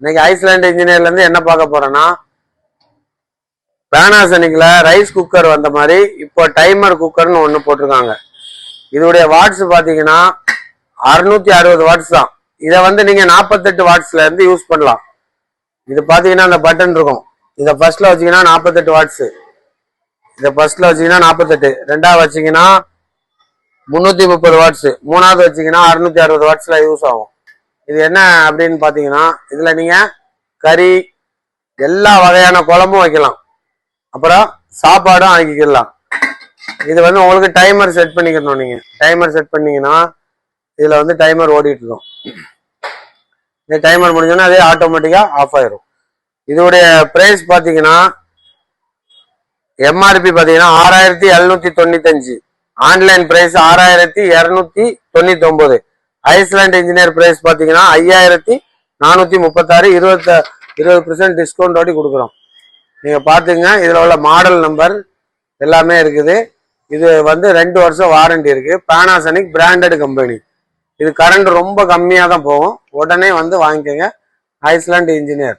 இன்னைக்கு ஐஸ்லாண்ட் இன்ஜினியர்ல இருந்து என்ன பார்க்க போறோம்னா, பேனாசோனிக்ல ரைஸ் குக்கர் வந்த மாதிரி இப்போ டைமர் குக்கர்னு ஒன்று போட்டிருக்காங்க. இதோடைய வாட்ஸ் பார்த்தீங்கன்னா 660 வாட்ஸ் தான். இதை வந்து நீங்க 48 வாட்ஸ்ல இருந்து யூஸ் பண்ணலாம். இது பார்த்தீங்கன்னா அந்த பட்டன் இருக்கும். இதை ஃபர்ஸ்ட்ல வச்சீங்கன்னா 48 வாட்ஸ். இதை ஃபர்ஸ்ட்ல வச்சீங்கன்னா 48, ரெண்டாவது வச்சீங்கன்னா 330 வாட்ஸ், மூணாவது வச்சீங்கன்னா 660 வாட்ஸ்ல யூஸ் ஆகும். இது என்ன அப்படின்னு பாத்தீங்கன்னா, இதுல நீங்க கறி எல்லா வகையான குழம்பும் வைக்கலாம், அப்புறம் சாப்பாடும் ஆக்கிக்கலாம். இது வந்து உங்களுக்கு டைமர் செட் பண்ணிக்கணும். நீங்க டைமர் செட் பண்ணீங்கன்னா இதுல வந்து டைமர் ஓடிட்டு இருக்கும். இந்த டைமர் முடிஞ்சோன்னா அதே ஆட்டோமேட்டிக்கா ஆஃப் ஆயிரும். இதோடைய பிரைஸ் பாத்தீங்கன்னா எம்ஆர்பி பாத்தீங்கன்னா 6795, ஆன்லைன் பிரைஸ் 6299. ஐஸ்லாண்ட் இன்ஜினியர் பிரைஸ் பாத்தீங்கன்னா 5436, 20% டிஸ்கவுண்ட் ஓடி கொடுக்குறோம். நீங்க பாத்துங்க, இதுல உள்ள மாடல் நம்பர் எல்லாமே இருக்குது. இது வந்து 2 வருஷம் வாரண்டி இருக்கு. Panasonic branded company. இது கரண்ட் ரொம்ப கம்மியா தான் போகும். உடனே வந்து வாங்கிக்கோங்க. Island engineer.